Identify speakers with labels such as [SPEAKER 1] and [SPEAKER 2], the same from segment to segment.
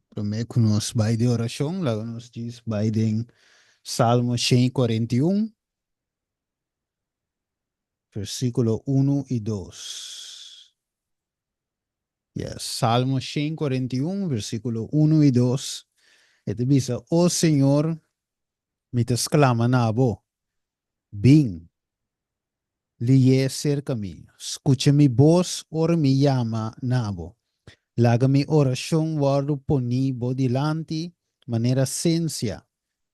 [SPEAKER 1] Primeiro que nós vai de oração, lá nós diz vai de Salmo 141, versículo 1 e 2. Yes, Salmo 141, versículo 1 e 2. Ele diz, oh Senhor, me te exclama na bo, bem, lhe cerca mim. Escucha mi voz, ora me llama nabo. Laga mi oração, guardo poni bo dilante, maneira ciencia.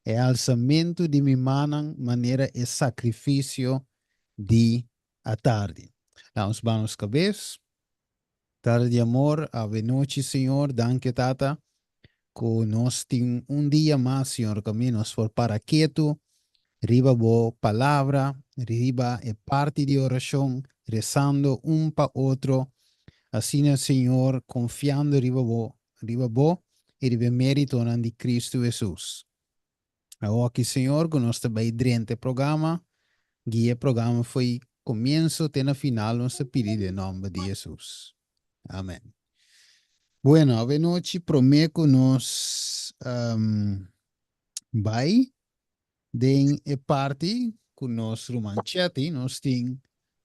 [SPEAKER 1] É alçamento de mi manan, maneira é sacrifício de a tarde. Vamos vamos cabeça. Tarde de amor, ave noite, Senhor. Danke, Tata. Que nós temos dia mais, Senhor, caminhos for para quieto. Riba bo palavra, riba é parte de oração, rezando para outro. Assim, Senhor, confiando riba bo e riba mérito de Cristo Jesus. Aqui, Senhor, que nós também durante o programa, guia programa foi começo até na final, nós pedimos em nome de Jesus. Amém. Bueno, a noite prometo nos vai den e parte com nós romanchete, nós tem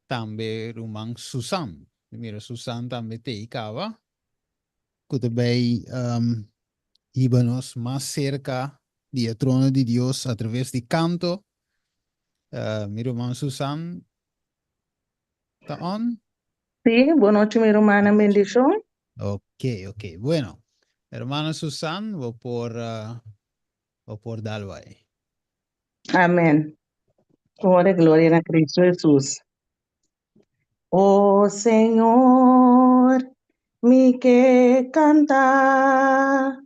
[SPEAKER 1] também roman Susan. Primeiro Susan também te icava, que também iba nos mais cerca do trono de Deus através de canto. Mi roman Susan, está on?
[SPEAKER 2] Sí, buenas noches, mi hermana, bendición.
[SPEAKER 1] Ok. Bueno, hermana Susan, voy por darlo ahí.
[SPEAKER 2] Amén. Gloria, gloria a Cristo Jesús. Oh Señor, mi que canta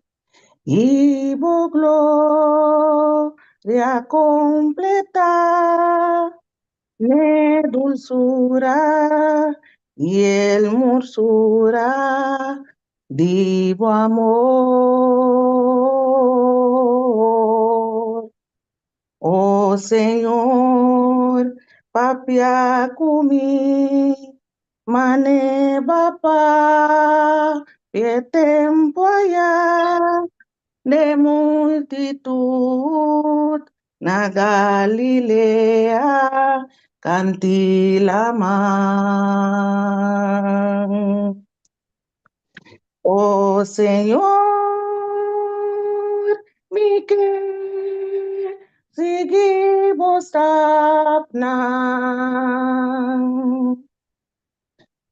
[SPEAKER 2] y vos gloria completa, le dulzura y el morsura, divo amor. Oh Señor, papia kumi, mane bapa, pie tempo allá de multitud, na Galilea, cantilaman. Oh Señor, mi que seguimos tapnan.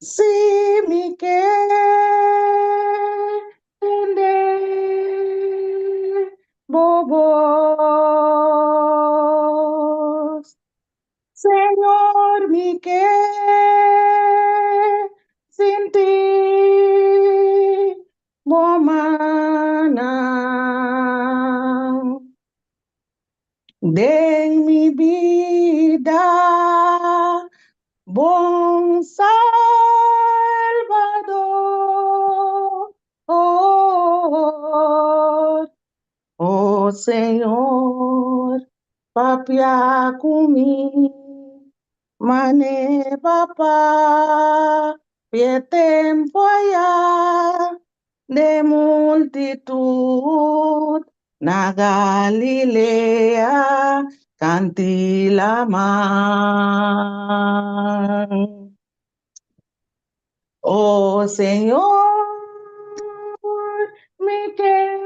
[SPEAKER 2] Si mi que tende bobos. Señor, mi que sin ti momana de mi vida, bon Salvador. Oh Señor, papia kumi, mane papa, pie tempo allá de multitud, na Galilea, cantilaman. Oh Señor, mi que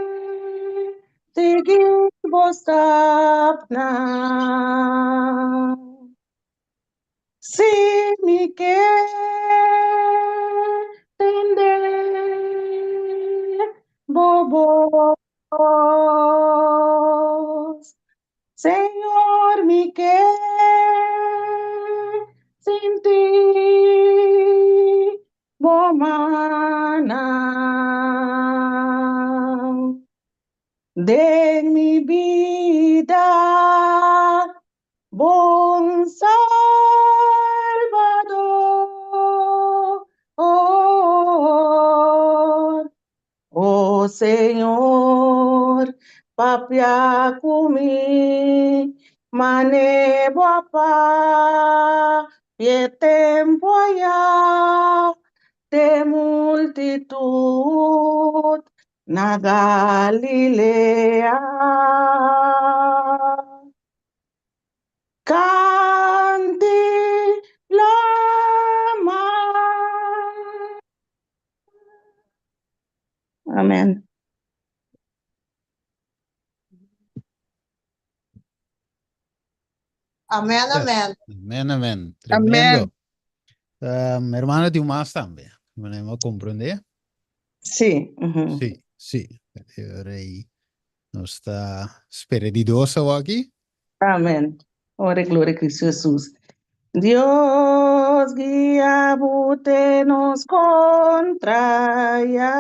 [SPEAKER 2] seguimos tapnan. Si mi que tende bobos. Señor, mi que sin ti bomana de mi vida, bon Salvador. Oh Señor, papia kumi, mane guapa, pie tempo allá de multitud na Galilea. Canti lama. Amen.
[SPEAKER 3] Amen,
[SPEAKER 1] Yes.
[SPEAKER 3] amen.
[SPEAKER 1] Amen, amen.
[SPEAKER 2] Amen.
[SPEAKER 1] Tremendo. Hermana Dumas também. Podemos compreender?
[SPEAKER 2] Sì. Mhm.
[SPEAKER 1] Sì, sì. Vorrei nostra spiritosa aqui.
[SPEAKER 2] Amén. Ore, gloria a Cristo Jesús. Dios guía, nos contraya.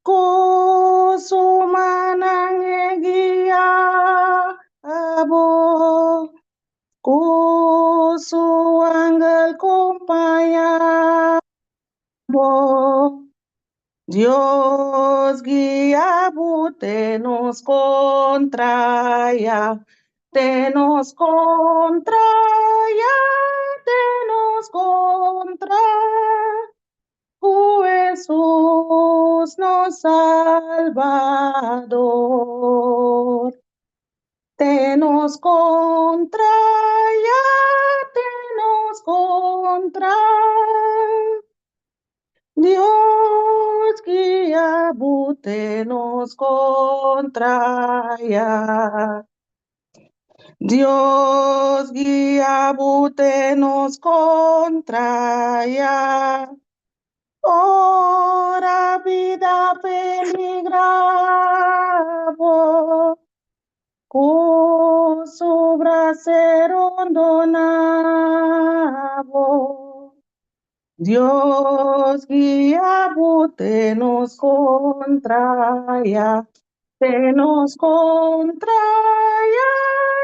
[SPEAKER 2] Kusumanang guía, abo. Kusuanggal kumpaya, abo. Dios guía, nos contraya. Tenos contra, ya tenos contra, Jesús nos Salvador. Tenos contra, ya tenos contra, Dios guía, tenos contra, ya. Dios guía, nos contraya. Ora vida peligravo, con su bracero donavo. Dios guía, nos contraya. Tenos contra, ya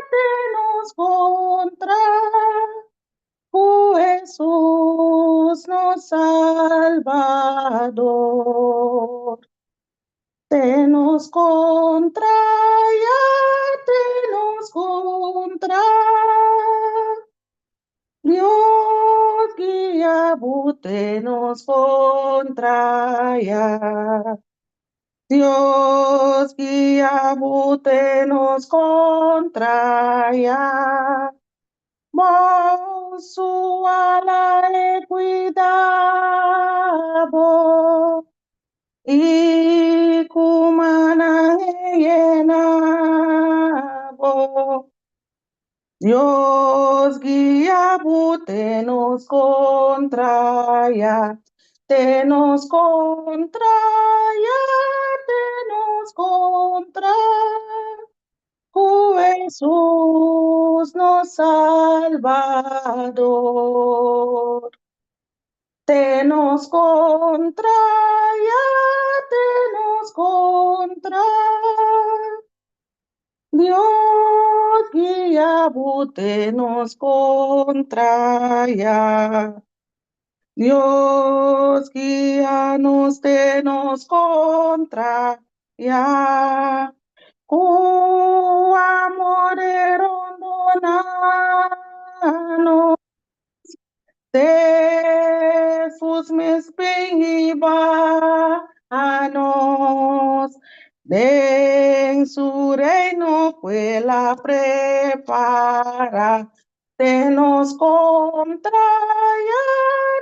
[SPEAKER 2] tenos contra, Jesús nos Salvador. Tenos contra, ya tenos contra, Dios guía, tenos contra, ya. Dios guía, nos contraya. Su ala cuidado y kumana llenabo. Dios guía, tenos contraya. Tenos contraya, tenos contra, Jesús nos Salvador. Tenos contra, ya tenos contra, Dios guía, tenos contra, ya. Dios guíanos, tenos contra, ya. Amore rondonano, de sus mes anos, de en su reino fue la prepara, tenos contra, ya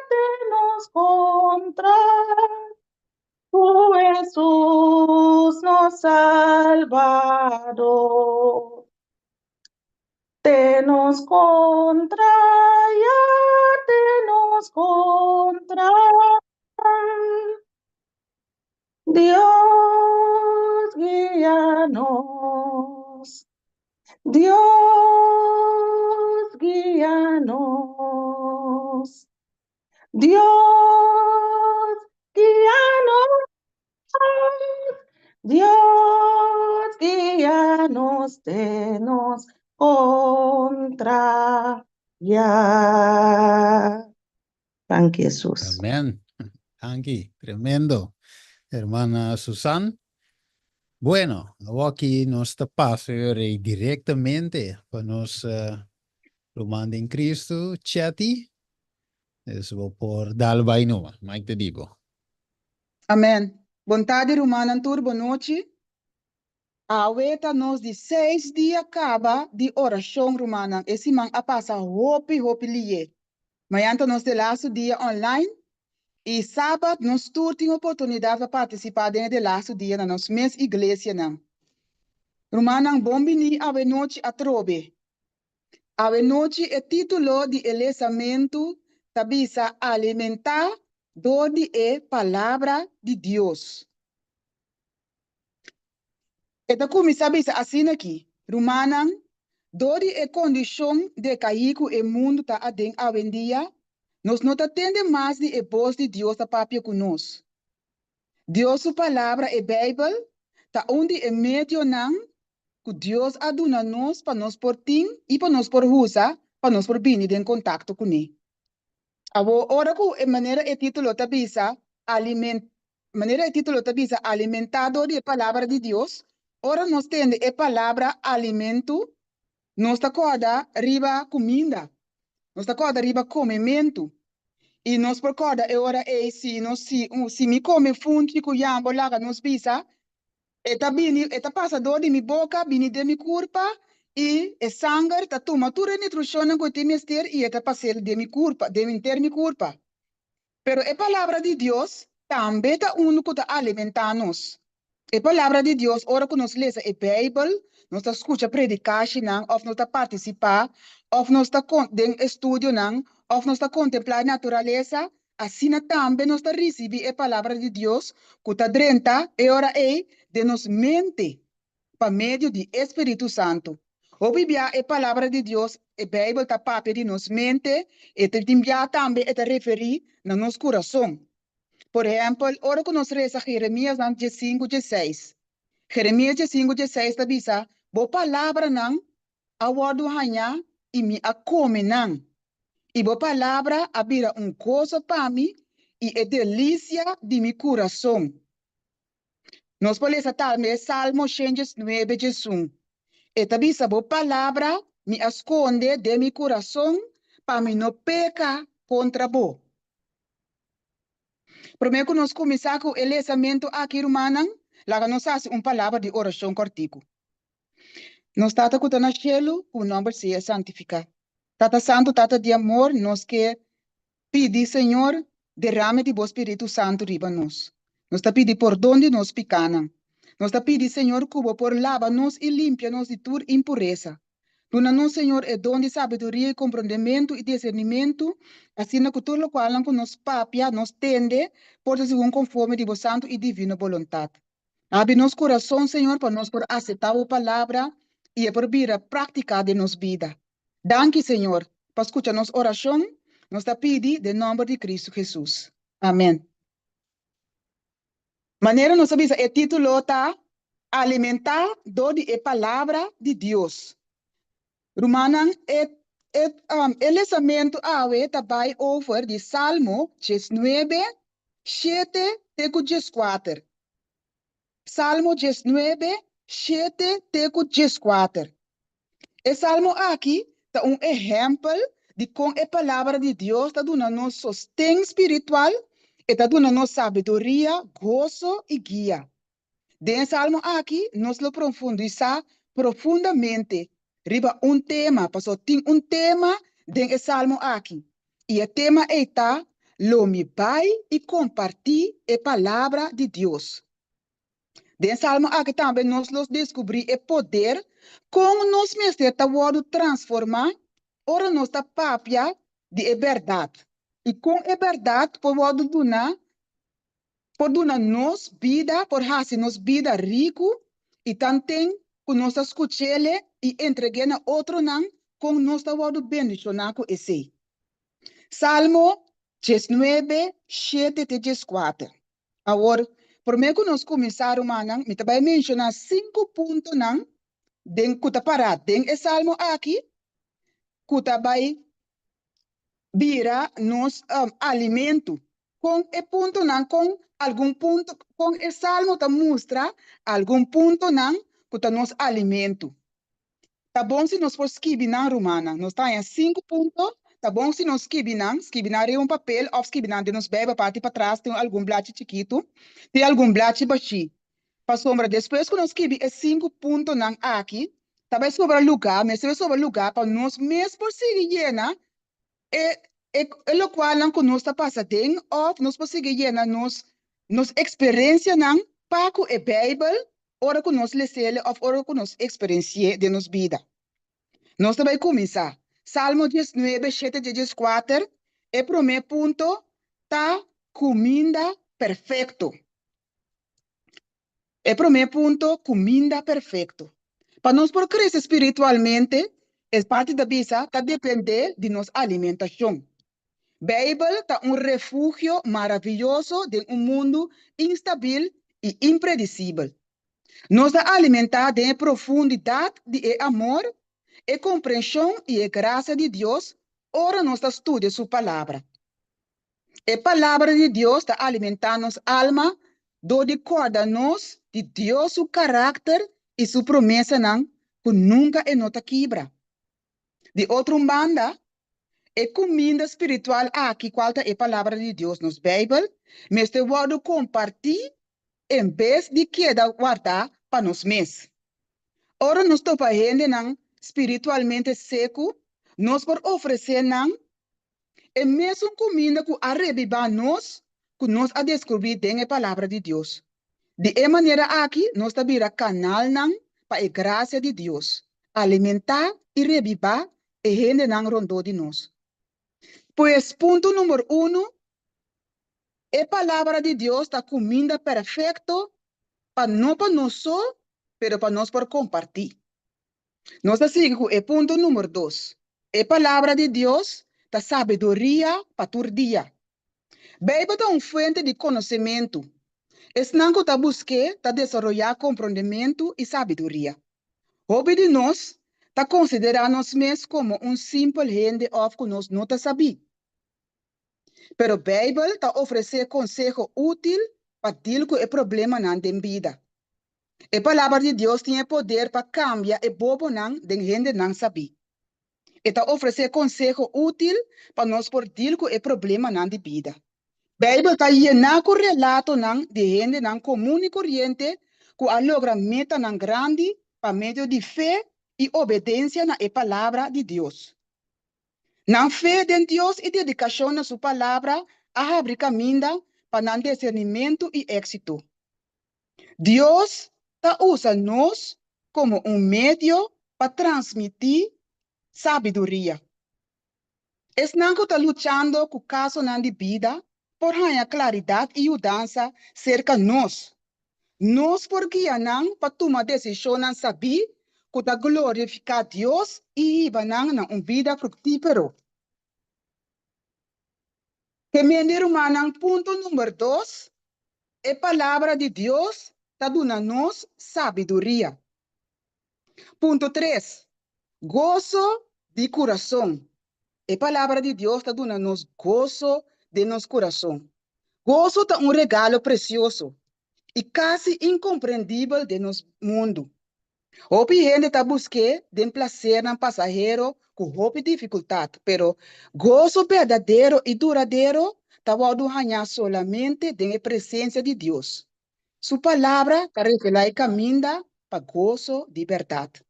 [SPEAKER 2] tenos contra, Jesús nos Salvador. Tenos contra, ya tenos contra. Dios guíanos. Dios guíanos. Dios guíanos. Dios guíanos, tenos contra ya. Thank you, Jesús.
[SPEAKER 1] Amén. Anki, tremendo. Hermana Susan. Bueno, aquí nos pasa directamente para nos lo manda en Cristo, Chatty. Isso por Dalva Inuma. Mike te digo.
[SPEAKER 3] Amém. Boa tarde, Romana, tur, boa noite. A weta nos de 6 dias acaba de oração, Romana. Esse man a passa hopi liye. Amanhã nós de laço dia online. E sábado nós tur tem oportunidade para participar dentro de laço dia na nossa mesma igreja, não. Romana, bom bini a noite a trobe. A noite é título de elesamento, tabisa alimentar, do de palavra de Deus. Eta como sabe assim aqui, Romana, dori é condição de cair que o mundo está adem a vendia, nós não atende mais de voz de Deus a papia conosco. Deus sua palavra é Bíblia, tá onde é meio não, que Deus aduna nós para nós por tim e para nós por usa, para nós por vir em contato com ele. Agora que maneira é título tabisa alimentado de palavra de Deus. Ora nós temos a palavra alimento, nós está corda riba comida, nós está corda riba comimento. E nós por corda ora se me come funti com yambo lá nós pisa, eta passa dor de mi boca, bini de mi curpa e sangue ta toma tudo nutrição que tem mister e eta passa de mi curpa, de mi ter mi curpa. Pero a palavra de Deus também está único para alimentar-nos. A palavra de Deus, ora que nós lemos a Bíblia, nós escuta predicação, ou nós participar, ou nós está em estudo, ou nós está contemplar a natureza, assim também nós recebemos a palavra de Deus, que está dentro, e ora é de nos mente, por meio do Espírito Santo. O Bíblia é a palavra de Deus, a Bíblia está papel de nos mente, e também está referir no nosso coração. Por exemplo, ora que nós reza Jeremias 5:16. Jeremias 5:16 está dizendo, boa palavra não, a word hanya e me a come não. E boa palavra abira gozo para mim e é delícia de meu coração. Nós podemos também Salmo 109:1. E também boa palavra me esconde de meu coração para mim não pecar contra bo. Primeiro que nós começamos com o elesamento aqui, Romana, lá nós fazemos palavra de oração cortico. Nós tata que na cielo, o nome seja santificado. Tata santo, tata de amor, nós que pedir, Senhor, derrame de vosso Espírito Santo riba nós. Nós te pedir por onde nós picana. Nós te pedir, Senhor, cubo por lava-nos e limpia-nos de toda impureza. Dona-nos, Senhor, é dom de sabedoria, compreendimento e discernimento, assim que tudo o qual nos papia, nos tende, pode ser conforme de vossa santo e divina vontade. Abre nos coração, Senhor, para nós por aceitar a palavra e por vir a praticar de nos vida. Danke, Senhor, para escutar nossa oração, nós te pedimos em nome de Cristo Jesus. Amém. Maneira nós sabemos, o título está alimentar do de palavra de Deus. Romana, o lesamento está by over de Salmo 19, 7 teco 14. Salmo 19, 7 teco 14. E Salmo aqui é exemplo de como a palavra de Deus está dando nos sostém espiritual e está dando nos sabedoria, gozo e guia. Dentro Salmo aqui, nós lo profundizar profundamente. Riba tema, porque tem tema dentro do Salmo aqui. E o tema está, lo mi pai e compartir a palavra de Deus. Dentro Salmo aqui também nós descobrir o poder como nós mesmos estamos transformar ora nossa papia de verdade. E com a verdade podemos dar nos vida, por fazer nos vida rico e também com nossa escuchele e entregar na outro não com nossa word bendicionar com esse. Salmo 19, 7 e 14. Agora, primeiro que nós começarmos, me vai mencionar 5 pontos não, den kuta para den e salmo aqui, kuta vai vira nos alimento. Com e ponto não, com algum ponto, com o salmo ta mostra algum ponto não, kuta nos alimento. Tá bom se nós for escrever na romana, nós tá em 5 pontos, tá bom se nós escrever um papel ou escrever de nos bebe parte para trás, tem algum blate chiquito, tem algum blate baixinho. Para sombra, depois que nós escrever 5 pontos aqui, também sobre lugar, mas sobre lugar para nós mesmo por seguir, né? E lo qual não conosco passa tem, ou nós conseguimos llenar nos experiência não, para que a Bíblia, ora que nós lê, ou ora que nós experiência de nos vida. Nós também começar. Salmo 19, 7, 14, o primeiro ponto, tá comida perfeito. O primeiro ponto, comida perfeito. Para nós por crescer espiritualmente, é parte da vida, tá depender de nossa alimentação. Bíblia é um refúgio maravilhoso de um mundo instável e imprevisível. Nos dá alimentar de profundidade de amor, e compreensão e graça de Deus, ora nós estudia sua palavra. A palavra de Deus está alimentando nossa alma, do recorda-nos de Deus, seu caráter e sua promessa, que nunca é nota quebra. De outra banda, a comida espiritual aqui, qual é a palavra de Deus nos Bíblia, mas te vou compartilhar em vez de quedar guardar para nós mesmos. Ora, nós estamos fazendo espiritualmente seco, nós por oferecer e mesmo comida que arrebiba nós, que nós a descobrir dentro a palavra de Deus. De maneira aqui, nós também canal para a graça de Deus, alimentar e revivar e gente rondo de nós. Pues, ponto número 1, a palavra de Deus está comida perfeito, para não para nós só, pero para nós por compartir. Nós seguimos o ponto número 2. A palavra de Deus está sabedoria para todo dia. Bíblia é uma fonte de conhecimento. Es não que está buscando, está desenvolver compreendimento e sabedoria. Hobby de nós está considerando nós mesmos como um simples gente of que nós não sabemos. Pero a Bíblia está oferecendo conselho útil para deal com o problema na vida. A palavra de Deus tem poder para cambiar o bobo de gente não sabe. Está oferecendo conselho útil para nós por deal com o problema na vida. A Bíblia está llena com relato de gente comum e corrente que logra meta grande para meio de fé e obediência na palavra de Deus. Na fé de Deus e dedicação na sua palavra, abre caminho para discernimento e êxito. Deus usa nós como um meio para transmitir sabedoria. Es não que está lutando com o caso de vida por ganhar claridade e mudança cerca de nós. Nós por guiar para tomar decisão saber que está glorificar Deus e ir na uma vida frutífera. Que maneira humana, ponto número 2, a palavra de Deus está dando-nos sabedoria. Ponto 3, gozo de coração. A palavra de Deus está dando-nos gozo de nosso coração. Gozo é um regalo precioso e quase incompreendível de nosso mundo. Hope gente está buscando de prazer no passageiro com hope dificuldade, pero gozo verdadeiro e duradouro está pode ganhar solamente na presença de Deus. Sua palavra está revelando caminho para gozo de verdade.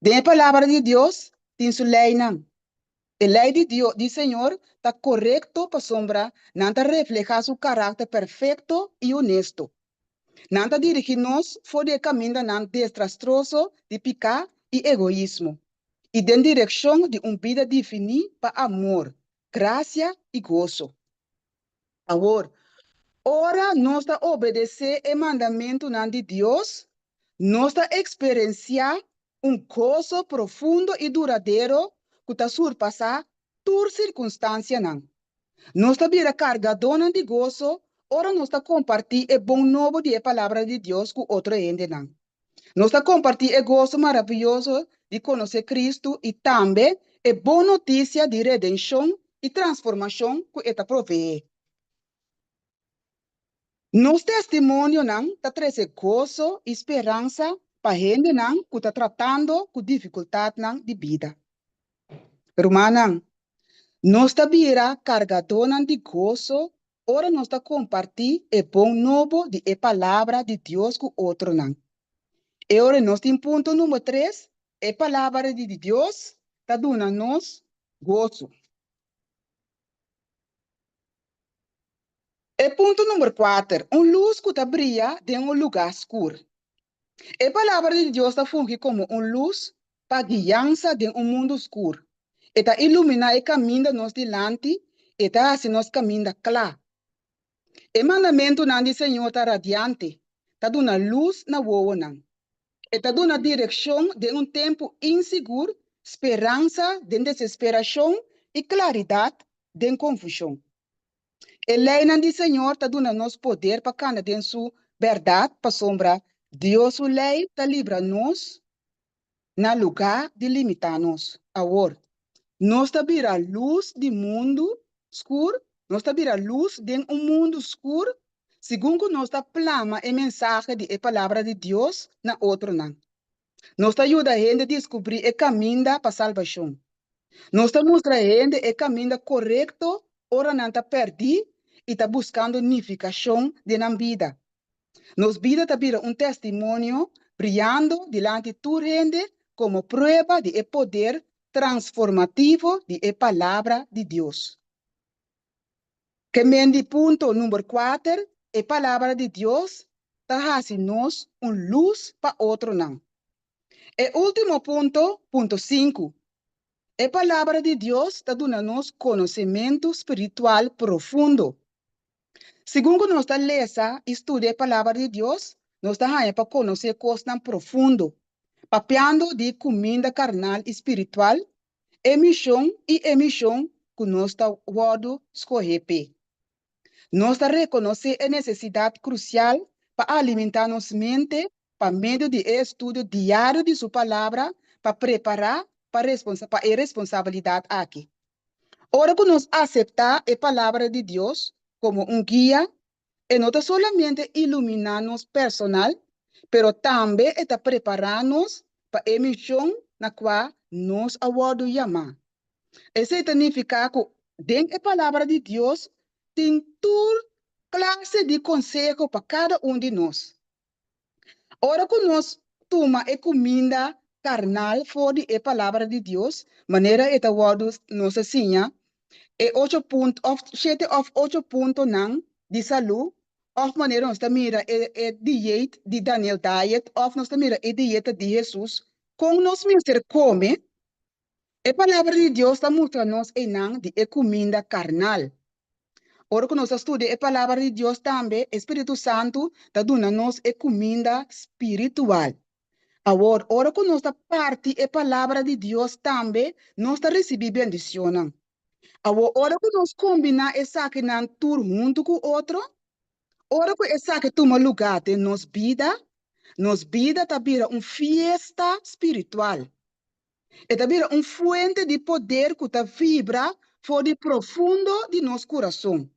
[SPEAKER 3] Na palavra de Deus tem sua lei não. A lei de Deus, do Senhor, está correto para sombra, não está refleja seu caráter perfeito e honesto. Não está dirigindo-nos fora do caminho desastroso de pecado e egoísmo, e na direção de uma vida definida para amor, graça e gozo. Agora, ora nós está obedecer o mandamento de Deus, nós está experienciar gozo profundo e duradouro que está surpassar toda circunstância. Nós está vira cargadona de gozo, ora nós está compartilhar o bom novo de palavra de Deus com outra gente. Nós está compartilhar o gozo maravilhoso de conhecer Cristo e também a boa notícia de redenção e transformação que está provee. Nosso testemunho está trazendo gozo e esperança para a gente que está tratando com dificuldade de vida. Romana, Nós tabira cargadona de gozo, ora nós ta compartir e bom novo de palavra de Deus com outro não. E ora nós tem ponto número 3, palavra de Deus ta dona nós gozo. E ponto número 4, luz que ta brilha de lugar escuro. A palavra de Deus está funge como luz para guiança de mundo escuro. Está ilumina o caminho de nós delante, está assim nós caminho claro. O mandamento do Senhor está radiante, está dando luz na voa não. Está dando direção de tempo inseguro, esperança de desesperação e claridade de confusão. A lei do Senhor está dando nos poder para cada de sua verdade para sombra. Deus, a lei, está livra nós na lugar de limitar-nos. Agora, nós está vira luz do mundo escuro, nós está vira luz de mundo escuro, segundo nós está plama a mensagem de palavra de Deus na outro não. Nós está ajuda a gente a descobrir o caminho para a salvação. Nós está mostra a gente o caminho correto, ora não está perdido e está buscando unificação de na vida. Nos vida está vira testemunho brilhando diante de toda gente como prueba de poder transformativo de palavra de Deus. Que mendi ponto número 4, a palavra de Deus está haciendo-nos luz para outro não. E último ponto, ponto 5, a palavra de Deus está dando-nos conhecimento espiritual profundo. Segundo nós está lesa, estuda a palavra de Deus, nós está para conhecer coisas profundo, papeando de comida carnal espiritual, emissão que nós está guardando escolher. Nós está reconhecer a necessidade crucial para alimentar nossa mente, para meio de estudo diário de sua palavra, para preparar para a responsabilidade aqui. Ora que nós aceitar a palavra de Deus como guia, e não solamente iluminar-nos personal, pero também está preparar-nos para a missão na qual nós aguardamos chamar. Isso significa que dentro da palavra de Deus tem toda classe de conselho para cada de nós. Ora que nós toma a comida carnal fora da palavra de Deus, maneira que aguardamos nossa senha, e 8 pontos, 7 of 8 pontos de saúde, of maneira nós mira a dieta de Daniel Diet, of nós mira a dieta de Jesus, com nós mesmos come, a palavra de Deus está mostrando-nos de comida carnal. Ora que nós estudamos a palavra de Deus também, o Espírito Santo está dando-nos a comida espiritual. Agora, ora que nós parte a palavra de Deus também, nós está recebendo bendição. Ora que nós combina essa que não tur junto com outro, ora que essa que toma lugar de nos vida está vira fiesta espiritual. Está vira fuente de poder que está vibra fora profundo de nosso coração.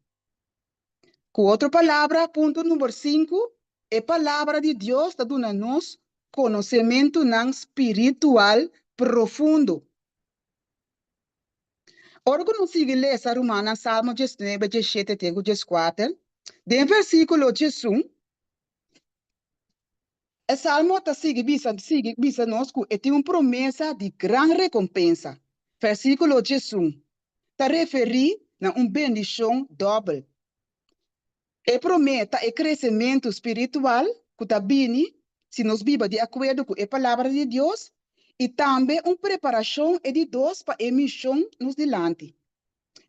[SPEAKER 3] Com outra palavra, ponto número 5, a palavra de Deus está dando-nos conhecimento espiritual profundo. Ora que nós seguimos essa Romana, Salmo 19, 17, 14, de versículo 18, o Salmo está seguindo nós que tem uma promessa de grande recompensa. Versículo 18, está referindo a uma bendição dobra. E promete o crescimento espiritual que está vindo, se nós vivemos de acordo com a palavra de Deus, e também uma preparação de Deus para a missão nos delante.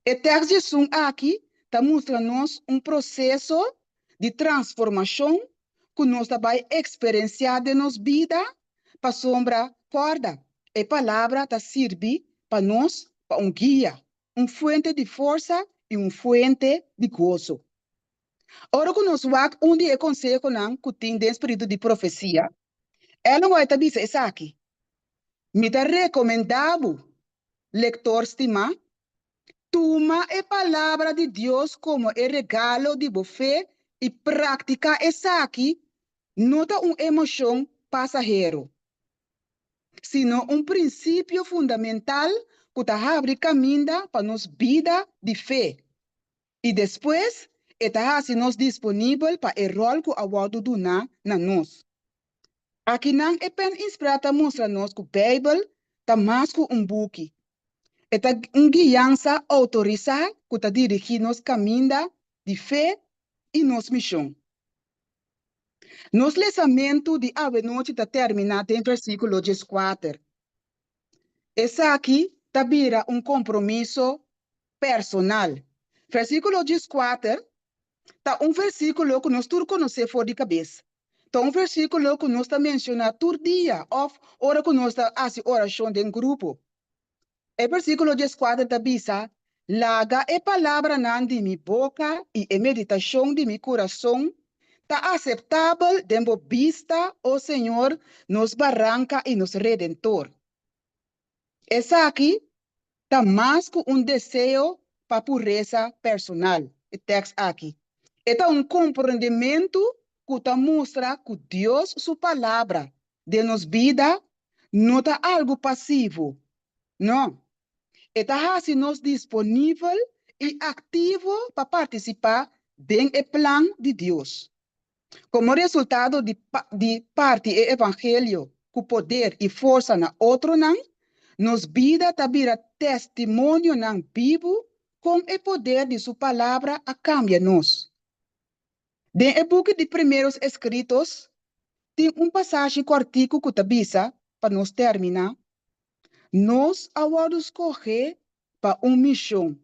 [SPEAKER 3] O texto de Jesus aqui está mostrando-nos processo de transformação que nós vai experienciar de nossa vida para sombra corda. A palavra está servindo para nós, para guia, fonte de força e fonte de gozo. Ora que nós vamos onde conselho que tem de espírito de profecia, ela vai estar dizendo isso aqui. Me está recomendado, leitor estimado, toma a palavra de Deus como o regalo de fé e prática essa aqui, não é uma emoção passageiro, sino princípio fundamental que ta abre caminho para nos vida de fé. E depois, eta hasi nos disponível para o rol que a wado duna na nós. Aqui não é pen inspirada mostra nos que a Bíblia tá mais que book. Eta guiança autorizada que ta dirigir nos caminho de fé e nos missão. Nos lesamento de ave noite está terminado em versículo 4. Essa aqui está vira compromisso personal. Versículo 4 está versículo que nós todos conhecemos fora de cabeça. Está versículo que nós está mencionando todo dia, ou hora que nós está fazendo oração de grupo. O versículo 4 está dizendo: laga a palavra nan de minha boca e a meditação de meu coração está aceitável dentro vista, o Senhor, nos barranca e nos redentor. Essa aqui está mais que desejo para pureza personal. O texto aqui. É compreendimento que está mostra que Deus, sua palavra, de nos vida, não está algo passivo. Não. Está assim nos disponível e ativo para participar do plano de Deus. Como resultado de parte do evangelho, com poder e força na outro não, nos vida tabira testemunho não vivo com o poder de sua palavra a cambia-nos. Dentro do book de primeiros escritos, tem passagem cortico que tabisa para nos terminar. Nós avamos correr para missão.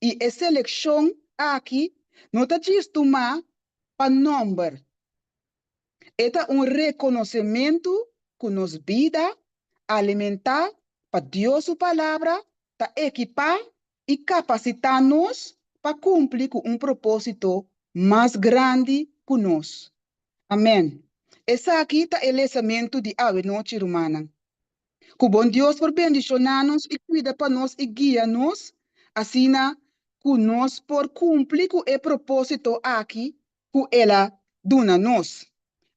[SPEAKER 3] E a seleção aqui não está tomar para número. É reconhecimento que nos vida alimentar para Deus sua palavra, para equipar e capacitar-nos para cumprir com propósito mais grande que nós. Amém. Essa aqui está o lançamento de ave noite romana. Que bom Deus por bendicionar-nos e cuida para nós e guia-nos, assim que nós por cumprir com o propósito aqui que ela dona-nos.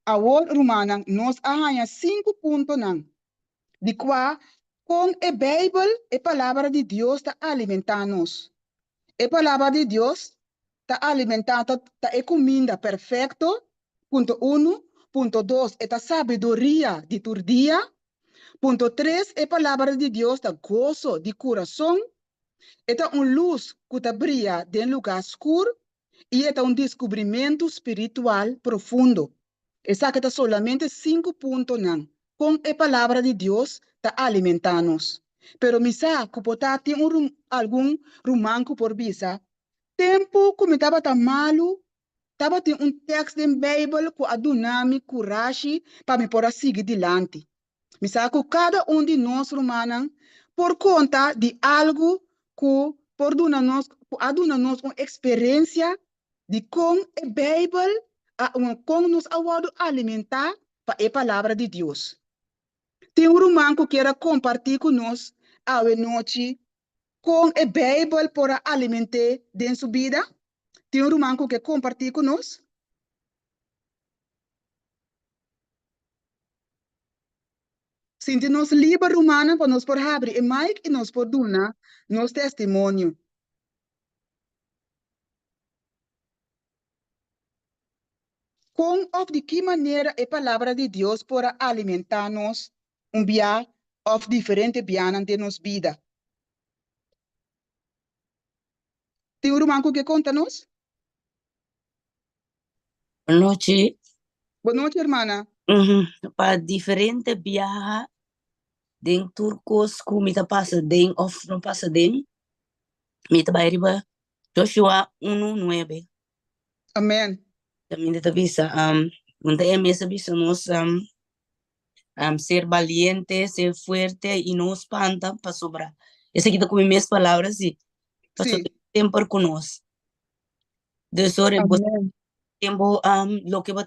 [SPEAKER 3] A word romana nos arranha 5 pontos de qual com a Bíblia a palavra de Deus está alimentando-nos. A palavra de Deus está alimentando a comida perfeita. Ponto 1. Ponto 2 é a sabedoria de todo dia. Ponto 3 é a palavra de Deus está gozo de coração. É luz que está brilha em lugar escuro. E é descobrimento espiritual profundo. Essa aqui está solamente 5 pontos com a palavra de Deus está alimentando-nos. Pero misa que pode ter algum romanco por visa. Tempo que me estava tão malo, estava tem texto da Bíblia que adunami coragem para me poder seguir adiante. Misa que cada de nós romanos por conta de algo que por aduna-nos uma experiência de com a Bíblia como nos awado alimentar para a palavra de Deus. Tem romano que quer compartilhar conosco a noite com a Bíblia para alimentar dentro sua vida. Tem romano que quer compartilhar conosco. Sinti nos livre romana para nos por abrir o mic e nos por dar nos testemunho. Com of de que maneira a palavra de Deus para alimentar-nos dia of diferente bianan de nos vida. Tem um irmão que conta-nos?
[SPEAKER 4] Boa noite.
[SPEAKER 3] Boa noite, irmã.
[SPEAKER 4] Para diferente viaja den turcos que me passa den of não passa den me vai riba Joshua 1:9.
[SPEAKER 3] Amém.
[SPEAKER 4] Também te avisa onde é mesmo avisa nós ser valiente, ser fuerte e não espanta para sobrar. Essa aqui tá com as minhas palavras e passou tempo com nós. Deus ore tempo lo que vai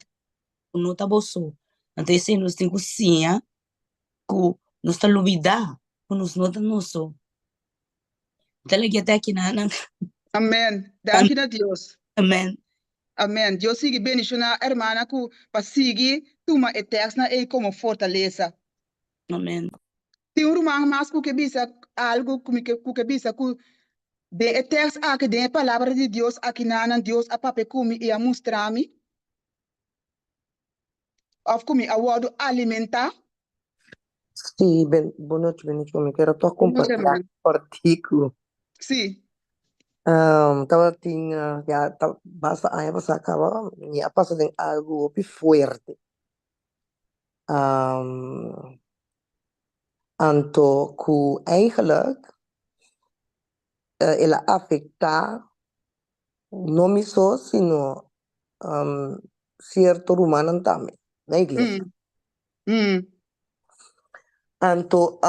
[SPEAKER 4] não tá bolso. Então esse nós tem cozinha que nós tá lubida, que nós não tá nosso. Talaga até aqui na.
[SPEAKER 3] Amém. Danke a Deus.
[SPEAKER 4] Amém.
[SPEAKER 3] Amém. Deus siga bendicionar a irmã que para seguir toma e texto e como fortaleza.
[SPEAKER 4] Amém.
[SPEAKER 3] Tem um irmão mais que bisa algo que bisa que de text aqui de palavra de Deus aqui na Deus a pape kumi e a mostrar-me of kumi a word alimentar.
[SPEAKER 5] Sì, boa noite, Benito. Quero só compartilhar
[SPEAKER 3] semana.
[SPEAKER 5] um artigo.
[SPEAKER 3] Sim.
[SPEAKER 5] Tava tinha ya basta aí você acaba ya passa tem algo bem forte. Anto que eigenlijk ela afeta não me só sino certo humano também na igreja. Anto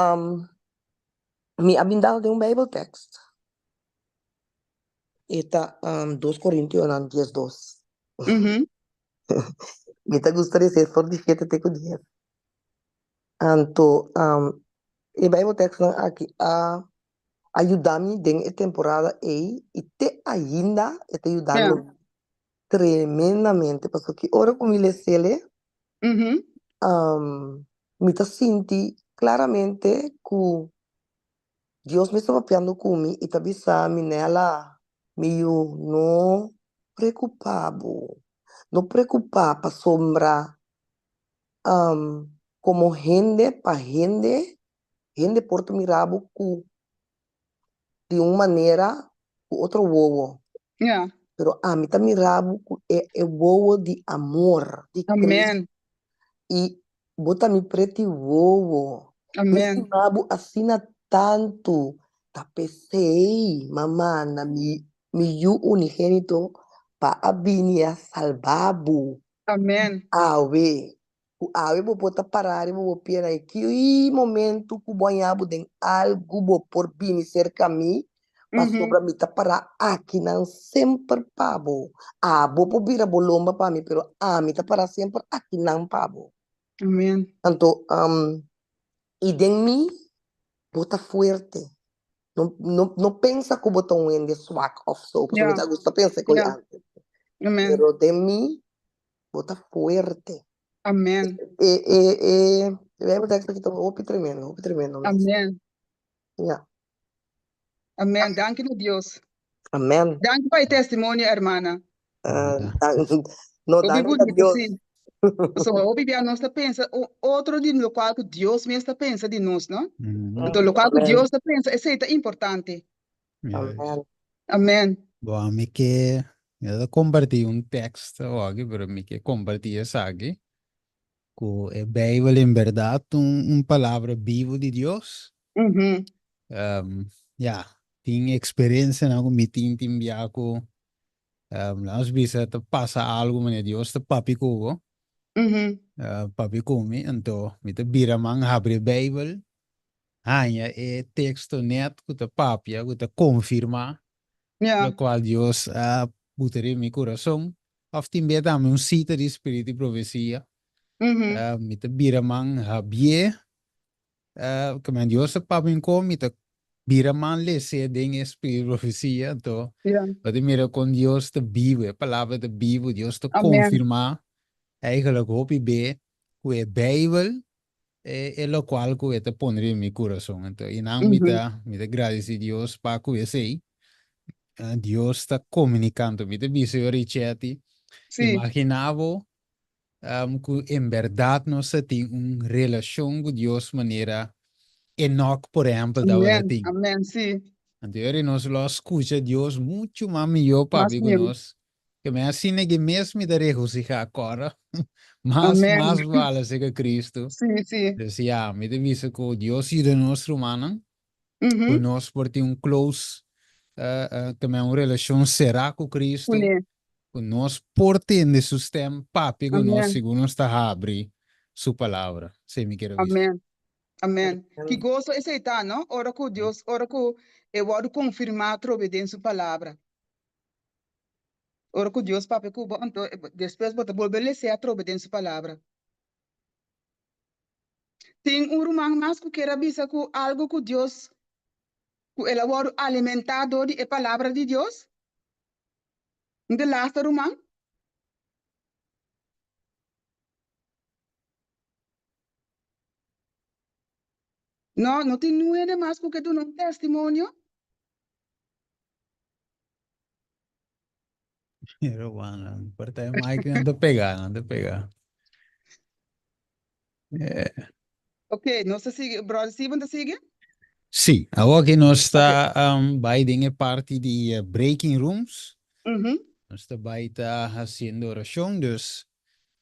[SPEAKER 5] me abindal de um Bible text. Eta 2 Coríntios 10:2. Me tá gostaria de ser for de feta te com 10. Anto e Bible text aqui ajudar-me em temporada e te ainda te ajudando tremendamente porque ora como ele se lê me tá senti claramente que Deus me estava falando comigo e tá bisando nela meio não preocupado para sombra como gente para gente porta mirabo que de uma maneira com outro bobo.
[SPEAKER 3] Yeah.
[SPEAKER 5] Pero a mim tá mirabo é bobo de amor de Cristo
[SPEAKER 3] Amen.
[SPEAKER 5] e bota me preto bobo. Esse
[SPEAKER 3] Amen.
[SPEAKER 5] rabo assina tanto. Tá pensei, mamãe, na mi unigênito para abinia salvabo.
[SPEAKER 3] Amen.
[SPEAKER 5] Awe. O awe bo bota parar e bo pera que momento que banhabo tem algo bo por bini cerca mi para sobra mi tá para aqui não sempre pabo. Bo po bira bolomba para mim, pero mi tá para sempre aqui não pabo.
[SPEAKER 3] Amen.
[SPEAKER 5] Então, e de mim bota forte. Não pensa que bota um ende swag of so, porque me
[SPEAKER 3] Yeah.
[SPEAKER 5] tá gosta pensa que
[SPEAKER 3] Yeah.
[SPEAKER 5] antes.
[SPEAKER 3] Amen.
[SPEAKER 5] Pero de mim bota forte.
[SPEAKER 3] Amen.
[SPEAKER 5] Lembra daquilo que estava tremendo mesmo.
[SPEAKER 3] Amen.
[SPEAKER 5] Yeah.
[SPEAKER 3] Amen. Danke a Deus.
[SPEAKER 5] Amém.
[SPEAKER 3] Danke para o testemunho, hermana.
[SPEAKER 5] Não,
[SPEAKER 3] Obi
[SPEAKER 5] danke a
[SPEAKER 3] bonito,
[SPEAKER 5] Deus.
[SPEAKER 3] sim. So, obi bia nós pensa, outro de local que Deus mesmo pensa de nós, não? Então, local que
[SPEAKER 5] Amém.
[SPEAKER 3] Deus pensa, isso é importante.
[SPEAKER 5] Amém.
[SPEAKER 3] Amen.
[SPEAKER 1] Bom, me que eu compartilhei texto aqui, pero me que compartilhei isso aqui. Que a Bíblia, em verdade, palavra viva de Deus. Tem experiência na me tintim biaco. Nós bisa te passa algo mas Deus te papi ko. Papi come, então me te bira mang abre Bíblia. É texto net que te papi, que te confirma.
[SPEAKER 3] Yeah.
[SPEAKER 1] La qual Dios putere en mi corazón. Often be dame un cita de espíritu y profecía. Mi te biraman habie. Que man Dios se papin ko, mi te biraman le se den espíritu y profecía. Entonces,
[SPEAKER 3] Yeah.
[SPEAKER 1] wat mira con Dios te vive, palabra te vive, Dios te
[SPEAKER 3] Amen.
[SPEAKER 1] confirma. Eigenlijk hoop ik bij, que Bijbel, lo cual que te pondré en mi corazón. Entonces, y nang mi te gracias a Dios para que sei. Dios está comunicando. Me dice Richetti,
[SPEAKER 3] Sim.
[SPEAKER 1] imaginaba que en verdad no se tiene una relación con Dios manera Enoch, por ejemplo,
[SPEAKER 3] Amen.
[SPEAKER 1] tiene.
[SPEAKER 3] Amen. Sim.
[SPEAKER 1] Entonces, nos lo escucha Dios mucho más mejor,
[SPEAKER 3] Mas
[SPEAKER 1] papi, con
[SPEAKER 3] mesmo.
[SPEAKER 1] nos. Que me así que mesmo de regocijar agora, más
[SPEAKER 3] Amen.
[SPEAKER 1] vale ser que Cristo.
[SPEAKER 3] Sim, sim.
[SPEAKER 1] Decía, me dice que Dios y de nuestro humano, que nos por un close, que me una relación será con Cristo.
[SPEAKER 3] Pune.
[SPEAKER 1] Nós portendo su sistema, papi, que nós
[SPEAKER 3] Amen.
[SPEAKER 1] segundo está a abrir sua palavra. Sem me querer ver.
[SPEAKER 3] Amen. Amen. Que gosto aceitar, não? Ora com Deus, ora com eu vou confirmar a obediência à palavra. Ora com Deus, papai, que então depois vou voltar a ser a obediência à palavra. Tem irmão mais que queira bisa com algo com Deus, que ela vai alimentado de a palavra de Deus. De last irmão? No, no te nueve más porque tú no un testimonio.
[SPEAKER 1] Pero bueno, parte de Mike no te pega, no te pega.
[SPEAKER 3] Ok, no se sigue. Brother Steven, ¿te sigue?
[SPEAKER 1] Sì, agora que nós está by dinge party de breaking rooms, nós está by tá haciendo oração, dus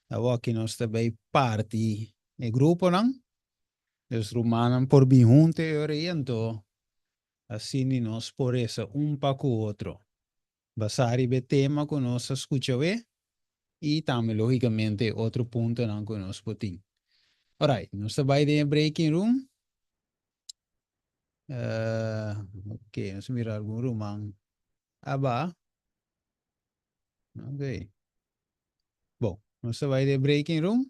[SPEAKER 1] agora que nós está by party e grupo não, dus romanan por bi junte oriento, assim nós por essa para com o outro. Basari be tema que nós escuta e também logicamente outro ponto não que nós potim. Alright, nós está by de breaking room. Ok, vamos mirar algum room. Aba. Ok. Bom, você vai de breaking room.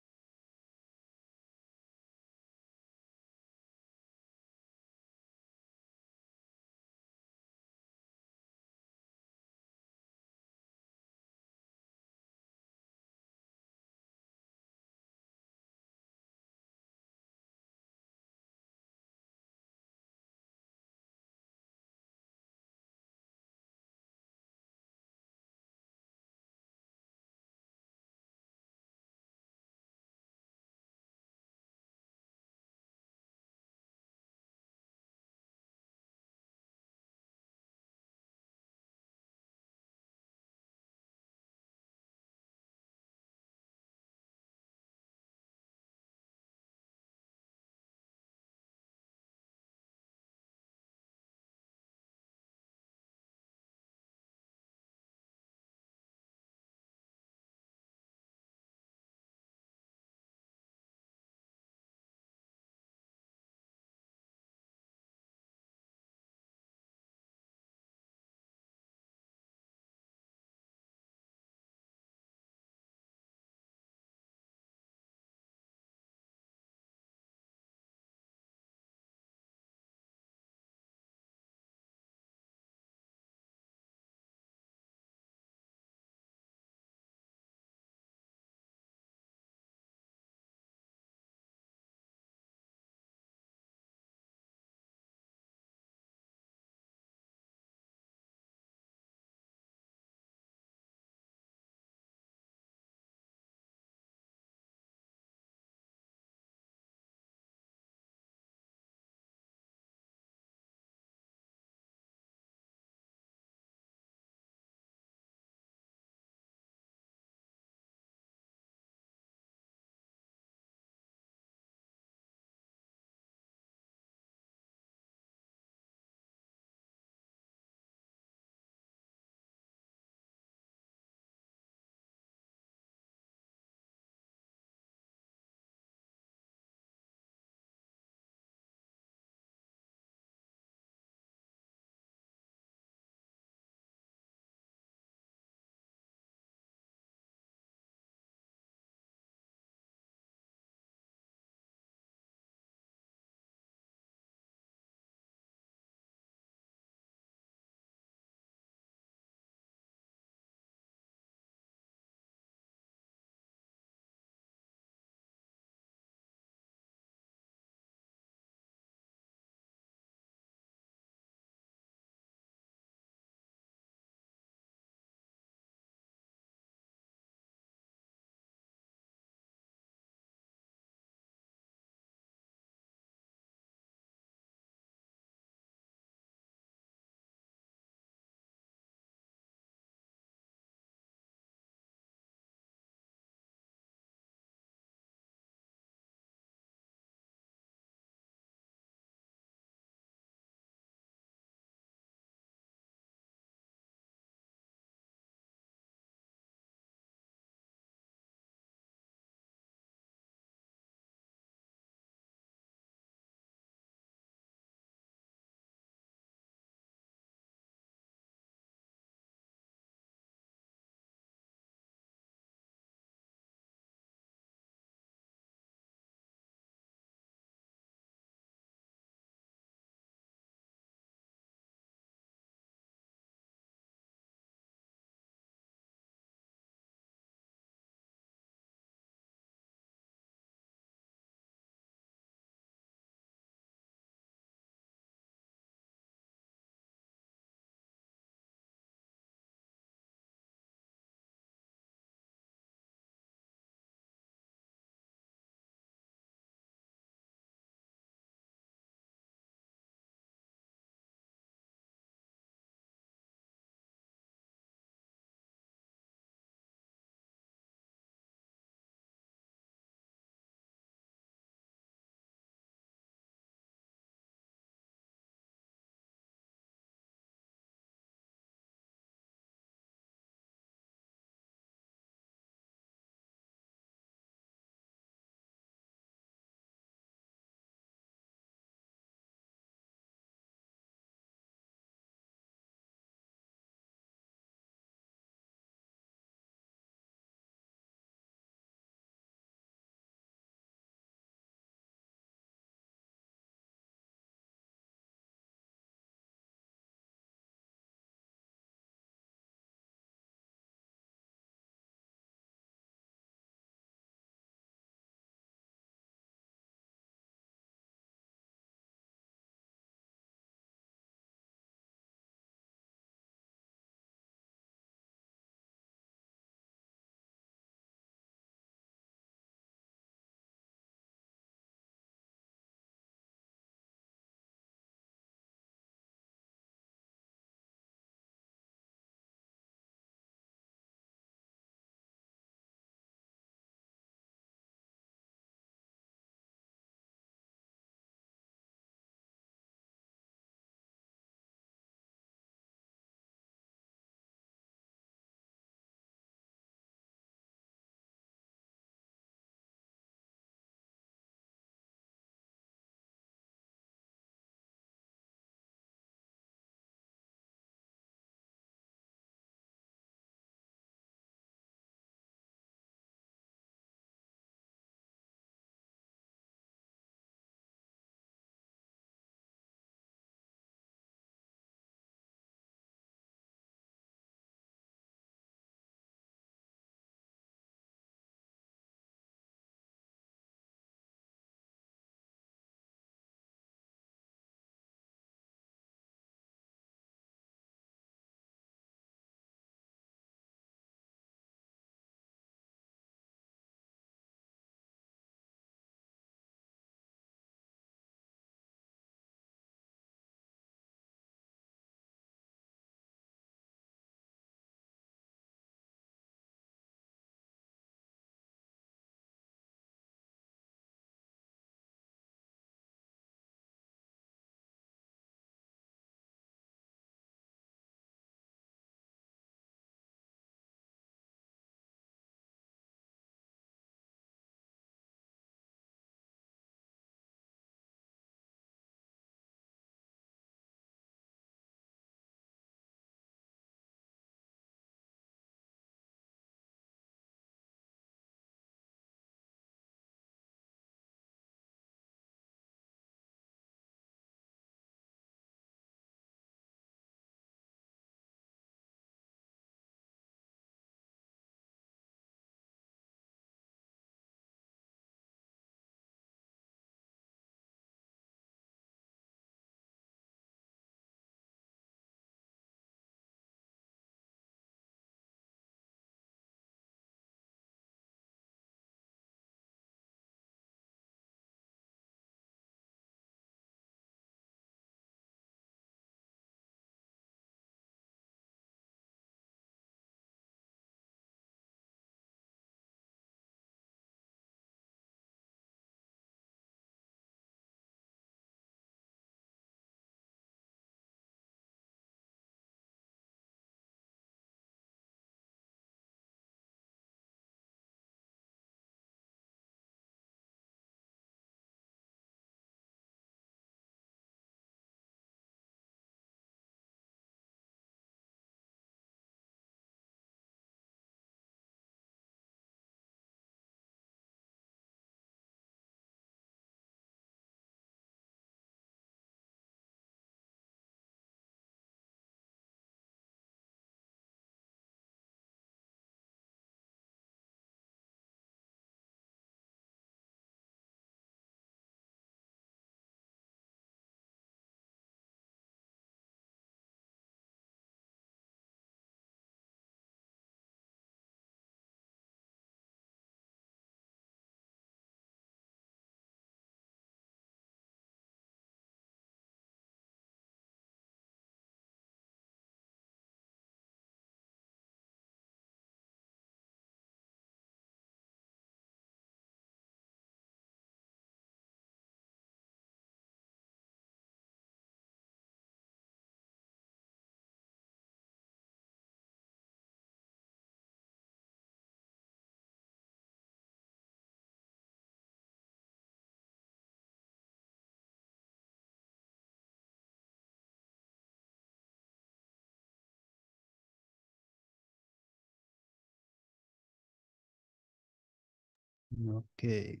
[SPEAKER 1] Okay.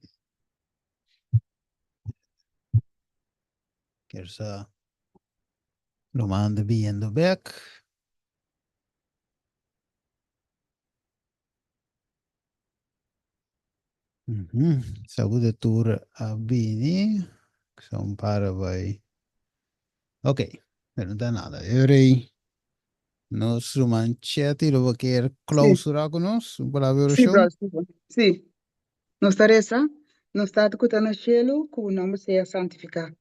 [SPEAKER 1] Kersa Roman de Biendo Beck. Saúde tour Abini. Sono para vai. Ok, non da nada. Eurei. Nos Roman Cheti lo quer clausura con nos. Para ver
[SPEAKER 3] Sì,
[SPEAKER 1] show.
[SPEAKER 3] brother. Sì. Nostra resa, non state cutando cielo, que o nome seja santificado.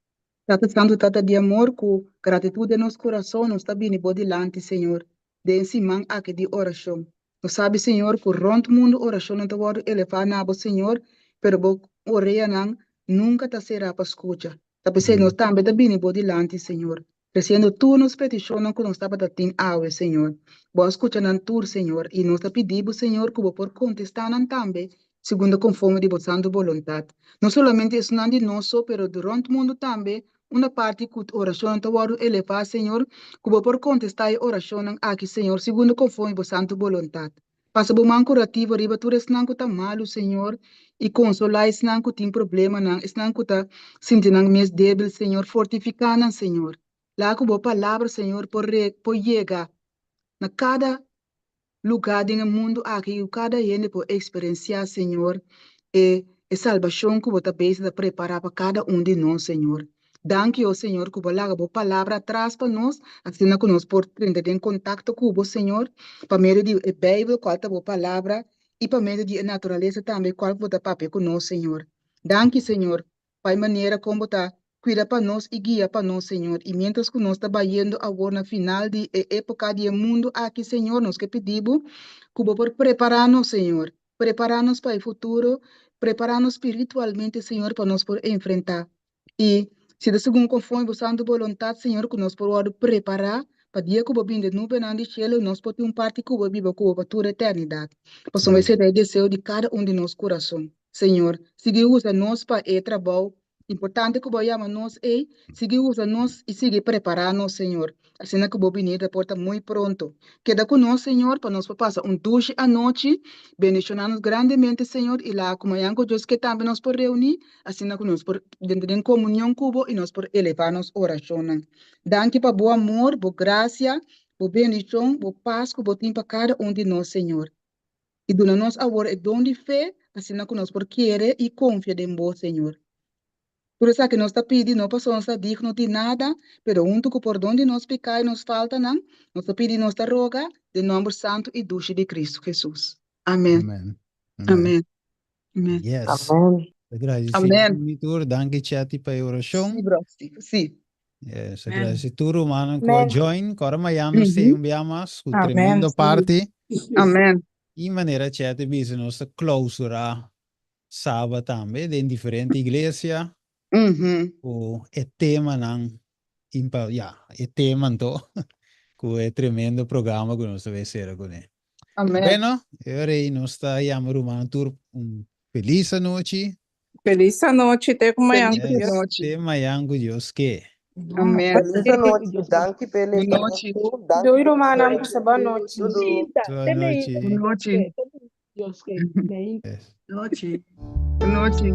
[SPEAKER 3] Tata santo, tata de amor, com gratitude no nosso coração, não está bem bodilante, Senhor. De ensimão aqui de oração. Nós sabe, Senhor, que rond mundo oração não está vado elevar na abo, Senhor, pero bo oreia não, nunca tá será para escuta. Tá pensando, nós também tá bem bodilante, Senhor. Crescendo tu nos peticionam que nós está para ter awe, Senhor. Boa escuta não tur, Senhor, e nós tá pedindo, Senhor, que bo por contestar não também, segundo conforme de vossa vontade. Não somente isso não de nosso, pero durante o mundo também, uma parte que a oração está vado elevar, Senhor, que vou por contestar a oração aqui, Senhor, segundo conforme vossa vontade. Passa por man curativo, riba tu resnan que tá malo, Senhor, e consolar esnan que tem problema, não, esnan que tá sentindo mais débil, Senhor, fortificando, Senhor. Lá que boa palavra, Senhor, por chegar na cada lugar do mundo aqui, cada gente por experienciar, Senhor, e salvação que você precisa preparar para cada de nós, Senhor. Danke, oh Senhor, que você boa palavra atrás para nós, assim que nós por entrar em contato com o Senhor, para meio de Bíblia, qual é a boa palavra, e para meio de natureza também, qual é o papel com nós, Senhor. Danke, Senhor, para a maneira como está cuida para nós e guia para nós, Senhor. E mientras que nós estamos indo agora na final de época do mundo aqui, Senhor, nós que pedimos, que por preparar-nos, Senhor, preparar-nos para o futuro, preparar-nos espiritualmente, Senhor, para nós por enfrentar. E se de segundo conforme você anda vontade, Senhor, que nós podemos preparar para dia que o bobinho de nuvem ande cielo, nós podemos parte que o bobinho que o para a eternidade. Possamos ser o desejo de cada de nosso coração. Senhor, siga usa nós para o trabalho. Importante que vayamos nós e seguir usa nós e seguir preparando, Senhor. Assim que o bobinho da porta muito pronto. Queda com nós, Senhor, para nós passar duche à noite, bendicionar-nos grandemente, Senhor, e lá como é que Deus que também nos por reunir, assim que nós por dentro de comunhão cubo e nós por elevar-nos oração. Danke para bom amor, boa graça, boa bendição, boa paz que botem para cada de nós, Senhor. E dona-nos agora o dom de fé, assim que nós por querer e confiar em vós, Senhor. Por isso que nós está pedindo, não passamos a dizer que não tem nada, pero junto com por onde nós pecar e nos falta, não, nós está pedindo, nós está roga, de nome santo e dulce de Cristo Jesus. Amém.
[SPEAKER 1] Amen.
[SPEAKER 3] Amém. Amém.
[SPEAKER 1] Yes.
[SPEAKER 5] Amen.
[SPEAKER 1] Grazie,
[SPEAKER 3] Amen.
[SPEAKER 1] monitor. Danke, Chati, per oração.
[SPEAKER 3] Sim, bro. Sim.
[SPEAKER 1] Yes,
[SPEAKER 4] Amen.
[SPEAKER 1] grazie tu, Romano,
[SPEAKER 6] Amen.
[SPEAKER 1] join. Cora Maiano, se umbiamas, con
[SPEAKER 6] Amen.
[SPEAKER 1] tremendo party.
[SPEAKER 3] Amém.
[SPEAKER 1] In maniera Chati, bisa nostra clausura sábado também, em diferente igreja. O tema não é tema então que é tremendo programa que nós vai ser agora.
[SPEAKER 3] Amém.
[SPEAKER 1] Bueno, agora nós está chamando uma tour feliz noite.
[SPEAKER 6] Feliz noite, até amanhã.
[SPEAKER 3] Feliz noite.
[SPEAKER 1] Até amanhã com Deus que.
[SPEAKER 3] Amém.
[SPEAKER 5] Feliz noite. Danke pela
[SPEAKER 3] Boa noite.
[SPEAKER 5] Danke
[SPEAKER 6] Doi
[SPEAKER 5] pela
[SPEAKER 6] Romana,
[SPEAKER 5] oração.
[SPEAKER 6] boa noite.
[SPEAKER 5] Tudo.
[SPEAKER 1] Boa noite.
[SPEAKER 3] Boa noite.
[SPEAKER 1] Yes.
[SPEAKER 2] Noite.
[SPEAKER 3] Boa noite.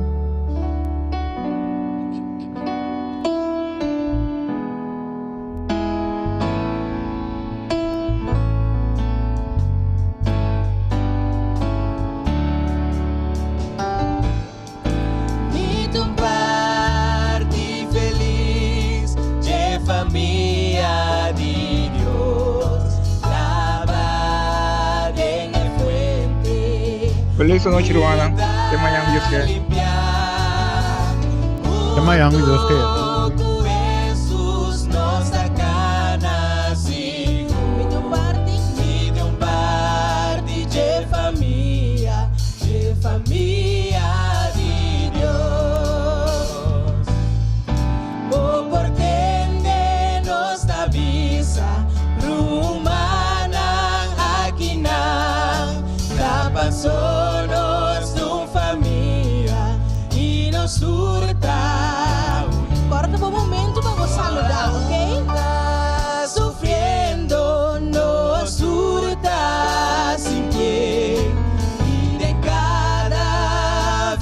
[SPEAKER 7] Feliz noite, Luana. Até amanhã, Deus quer.
[SPEAKER 1] Até amanhã com Deus que.
[SPEAKER 8] Sonos de família e nos surta. Corta um momento para você saludar, ok? Sofrendo, nos surta, sin pie. E de cada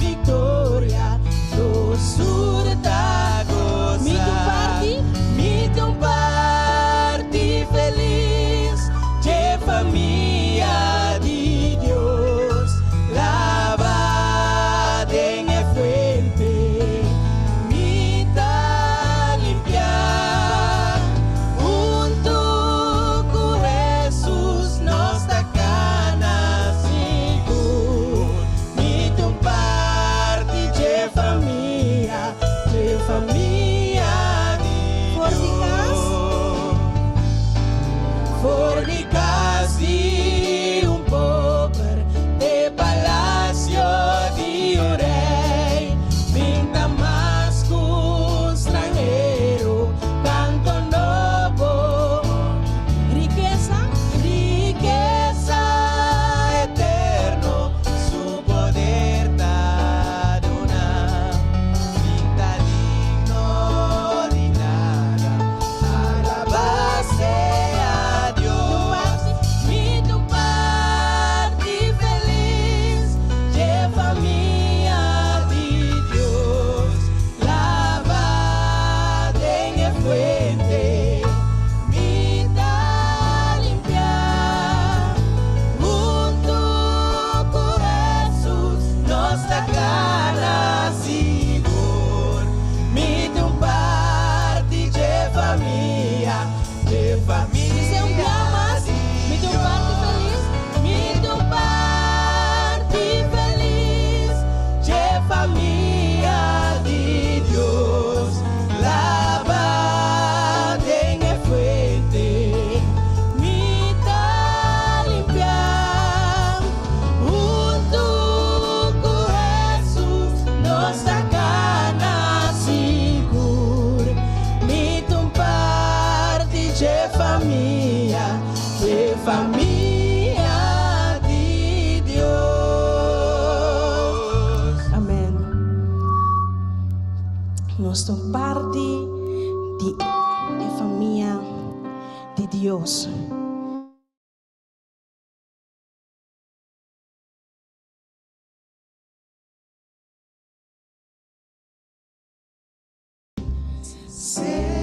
[SPEAKER 8] nós somos parte da família de Deus.
[SPEAKER 9] Sei